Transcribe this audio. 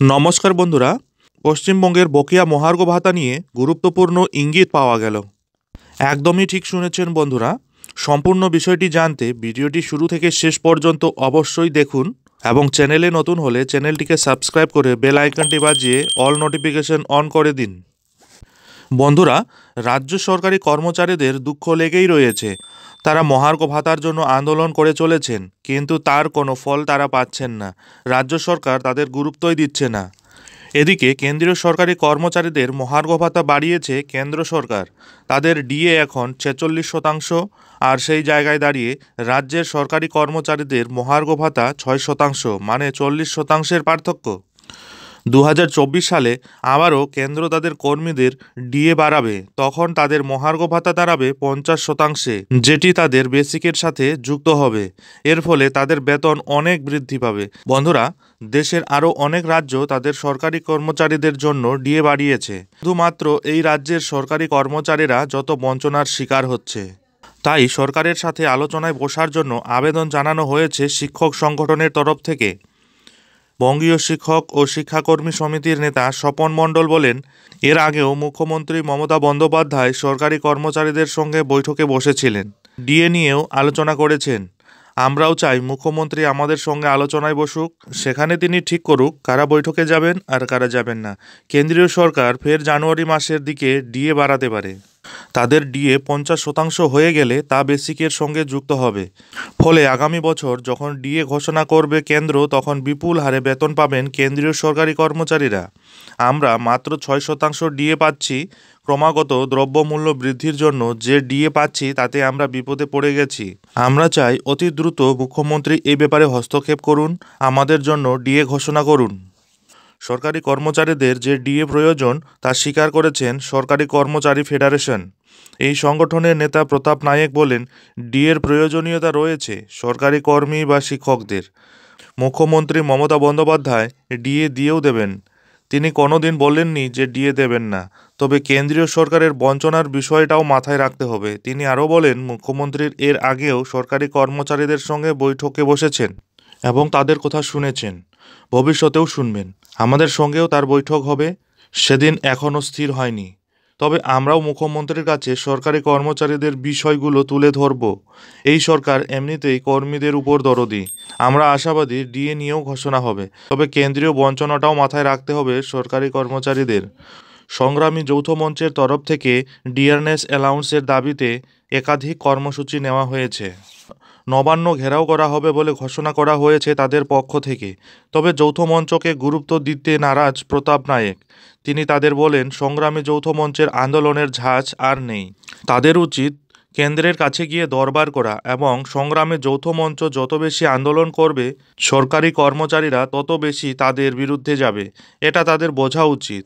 নমস্কার বন্ধুরা। পশ্চিমবঙ্গের বকেয়া মহার্ঘ ভাতা নিয়ে গুরুত্বপূর্ণ ইঙ্গিত পাওয়া গেল। একদমই ঠিক শুনেছেন বন্ধুরা। সম্পূর্ণ বিষয়টি জানতে ভিডিওটি শুরু থেকে শেষ পর্যন্ত অবশ্যই দেখুন এবং চ্যানেলে নতুন হলে চ্যানেলটিকে সাবস্ক্রাইব করে বেল আইকনটি বাজিয়ে অল নোটিফিকেশন অন করে দিন। বন্ধুরা, রাজ্য সরকারি কর্মচারীদের দুঃখ লেগেই রয়েছে। তারা মহার্ঘ ভাতার জন্য আন্দোলন করে চলেছেন, কিন্তু তার কোনো ফল তারা পাচ্ছেন না। রাজ্য সরকার তাদের গুরুত্বই দিচ্ছে না। এদিকে কেন্দ্রীয় সরকারি কর্মচারীদের মহার্ঘ ভাতা বাড়িয়েছে কেন্দ্র সরকার। তাদের ডিএ এখন 46%, আর সেই জায়গায় দাঁড়িয়ে রাজ্যের সরকারি কর্মচারীদের মহার্ঘ ভাতা 6%, মানে 40%-এর পার্থক্য। 2024 সালে আবারও কেন্দ্র তাদের কর্মীদের ডিএ বাড়াবে, তখন তাদের মহার্ঘ ভাতা দাঁড়াবে 50%, যেটি তাদের বেসিকের সাথে যুক্ত হবে। এর ফলে তাদের বেতন অনেক বৃদ্ধি পাবে। বন্ধুরা, দেশের আরও অনেক রাজ্য তাদের সরকারি কর্মচারীদের জন্য ডিএ বাড়িয়েছে। শুধুমাত্র এই রাজ্যের সরকারি কর্মচারীরা যত বঞ্চনার শিকার হচ্ছে। তাই সরকারের সাথে আলোচনায় বসার জন্য আবেদন জানানো হয়েছে শিক্ষক সংগঠনের তরফ থেকে। বঙ্গীয় শিক্ষক ও শিক্ষাকর্মী সমিতির নেতা স্বপন মণ্ডল বলেন, এর আগেও মুখ্যমন্ত্রী মমতা বন্দ্যোপাধ্যায় সরকারি কর্মচারীদের সঙ্গে বৈঠকে বসেছিলেন, ডিএ নিয়েও আলোচনা করেছেন। আমরাও চাই মুখ্যমন্ত্রী আমাদের সঙ্গে আলোচনায় বসুক, সেখানে তিনি ঠিক করুক কারা বৈঠকে যাবেন আর কারা যাবেন না। কেন্দ্রীয় সরকার ফের জানুয়ারি মাসের দিকে ডিএ বাড়াতে পারে। তাদের ডিএ 50% হয়ে গেলে তা বেসিকের সঙ্গে যুক্ত হবে। ফলে আগামী বছর যখন ডিএ ঘোষণা করবে কেন্দ্র, তখন বিপুল হারে বেতন পাবেন কেন্দ্রীয় সরকারি কর্মচারীরা। আমরা মাত্র 6% ডিএ পাচ্ছি। ক্রমাগত দ্রব্যমূল্য বৃদ্ধির জন্য যে ডিএ পাচ্ছি তাতে আমরা বিপদে পড়ে গেছি। আমরা চাই অতি দ্রুত মুখ্যমন্ত্রী এই ব্যাপারে হস্তক্ষেপ করুন, আমাদের জন্য ডিএ ঘোষণা করুন। সরকারি কর্মচারীদের যে ডিএ প্রয়োজন তা স্বীকার করেছেন সরকারি কর্মচারী ফেডারেশন। এই সংগঠনের নেতা প্রতাপ নায়েক বলেন, ডিএর প্রয়োজনীয়তা রয়েছে সরকারি কর্মী বা শিক্ষকদের। মুখ্যমন্ত্রী মমতা বন্দ্যোপাধ্যায় ডিএ দিয়েও দেবেন। তিনি কোনোদিন বলেননি যে ডিএ দেবেন না। তবে কেন্দ্রীয় সরকারের বঞ্চনার বিষয়টাও মাথায় রাখতে হবে। তিনি আরও বলেন, মুখ্যমন্ত্রীর এর আগেও সরকারি কর্মচারীদের সঙ্গে বৈঠকে বসেছেন এবং তাদের কথা শুনেছেন, ভবিষ্যতেও শুনবেন। আমাদের সঙ্গেও তার বৈঠক হবে, সেদিন এখনও স্থির হয়নি। তবে আমরাও মুখ্যমন্ত্রীর কাছে সরকারি কর্মচারীদের বিষয়গুলো তুলে ধরব। এই সরকার এমনিতেই কর্মীদের উপর দরদি। আমরা আশাবাদী ডিএ নিয়েও ঘোষণা হবে। তবে কেন্দ্রীয় বঞ্চনাটাও মাথায় রাখতে হবে সরকারি কর্মচারীদের। সংগ্রামী যৌথ মঞ্চের তরফ থেকে ডিয়ারনেস অ্যালাউন্সের দাবিতে একাধিক কর্মসূচি নেওয়া হয়েছে। নবান্ন ঘেরাও করা হবে বলে ঘোষণা করা হয়েছে তাদের পক্ষ থেকে। তবে যৌথ মঞ্চকে গুরুত্ব দিতে নারাজ প্রতাপ নায়েক। তিনি তাদের বলেন, সংগ্রামী যৌথ মঞ্চের আন্দোলনের ঝাঁজ আর নেই। তাদের উচিত কেন্দ্রের কাছে গিয়ে দরবার করা এবং সংগ্রামী যৌথ মঞ্চ যত বেশি আন্দোলন করবে, সরকারি কর্মচারীরা তত বেশি তাদের বিরুদ্ধে যাবে। এটা তাদের বোঝা উচিত।